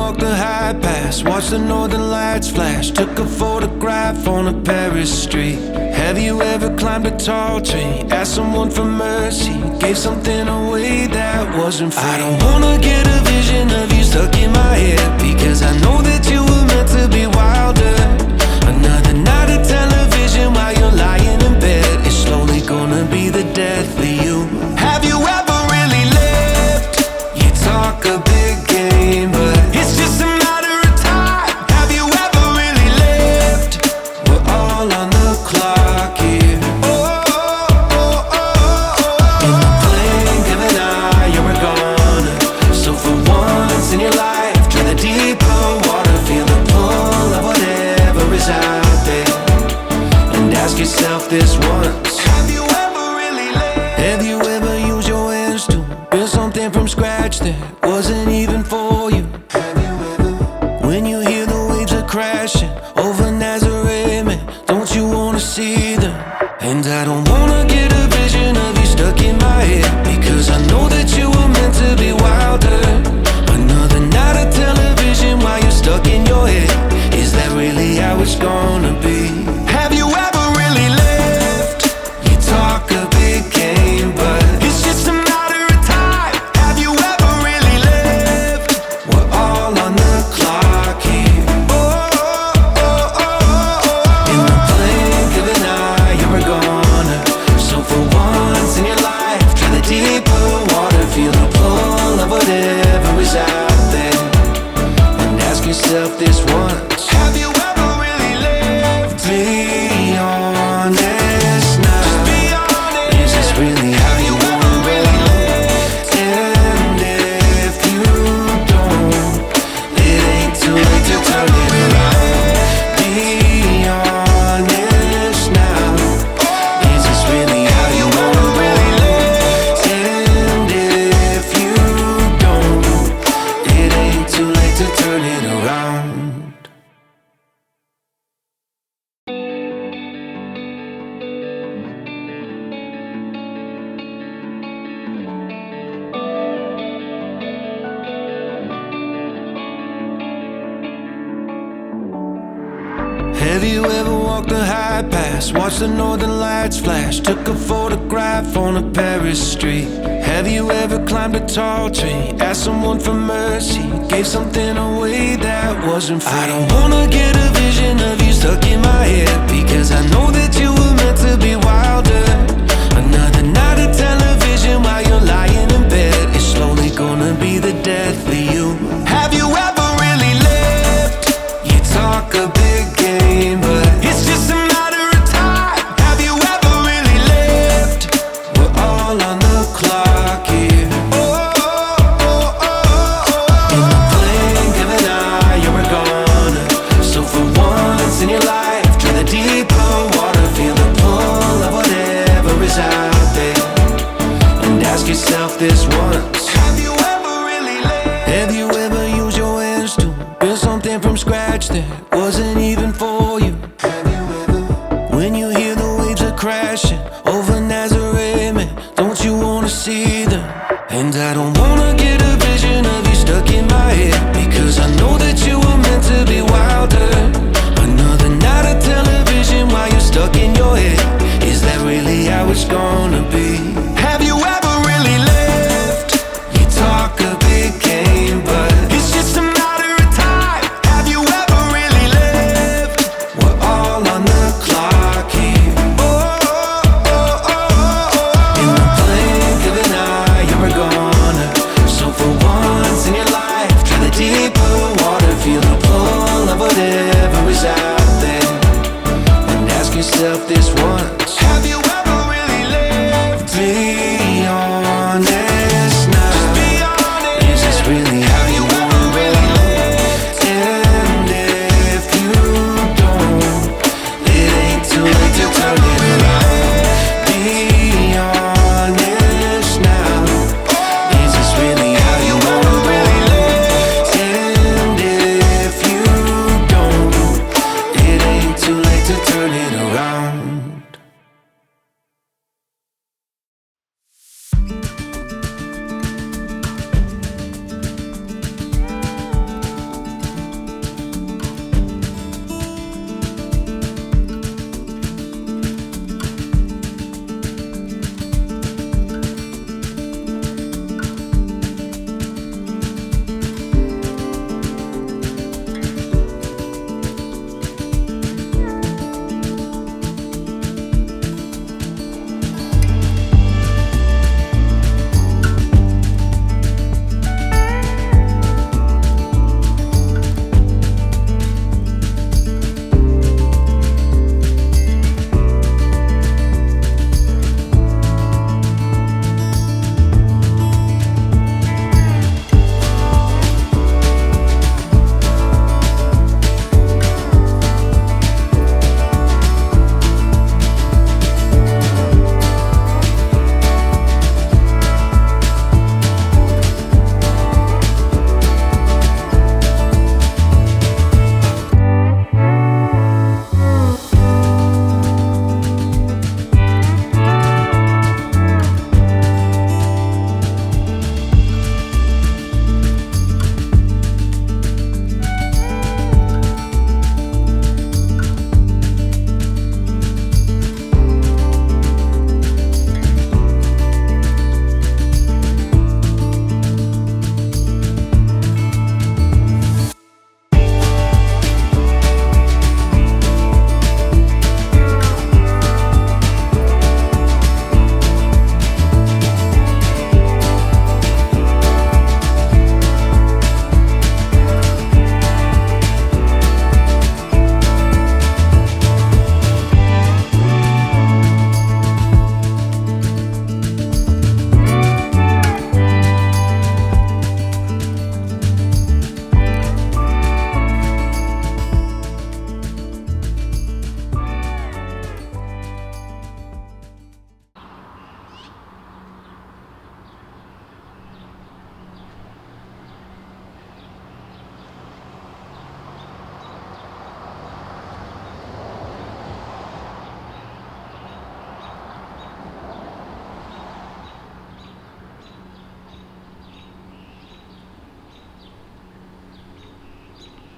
walked the high pass, watched the northern lights flash, took a photograph on a Paris street? Have you ever climbed a tall tree, asked someone for mercy, gave something away that wasn't free? I don't wanna get a vision of you stuck in my head, because I know that you were meant to be wilder. Another night of television while you're lying in bed, it's slowly gonna be the death of you. Have you ever really lived? You talk a big game, but it's just a matter of time. Have you ever really lived? We're all on the clock here. In the blink of an eye, you're a goner. So for once in your life, try the deeper water, feel the pull of whatever is out there, and ask yourself this once: have you ever really lived? Have you ever used your hands to build something from scratch that wasn't even for you? Have you ever? When you hear the waves are crashing over Nazareth, man, don't you wanna see them? And I don't wanna get a vision of you stuck in my head, because I know that you were meant to be wilder. Another night of television while you're stuck in your head, is that really how it's gonna be? Have you ever really lived? You talk a big game, but it's just a matter of time. Have you ever really lived? We're all on the clock here. In the blink of an eye, you're a goner. So for once in your life, try the deeper water, feel the pull of whatever is out there, and ask yourself this once: have you ever really lived? Be honest now. Just be honest. Is this really how you wanna really live? And if you don't, it ain't too late to turn it around. Be honest now. Is this really how you wanna really live? And if you don't, it ain't too late to turn it around. Have you ever walked the high pass, watched the northern lights flash, took a photograph on a Paris street? Have you ever climbed a tall tree, asked someone for mercy, gave something away that wasn't free? I don't wanna get a vision of you stuck in my head, because I know that you were meant to be wilder. Another night of television while you're lying in bed, it's slowly gonna be the death of you. Have you ever really lived? You talk a big game, but it's just a matter of time. Have you ever really lived? We're all on the clock here. In the blink of an eye, you're a goner. So for once in your life, try the deeper water, feel the pull of whatever is out there, and ask yourself this once: have you ever really lived? Have you ever used your hands to build something from scratch that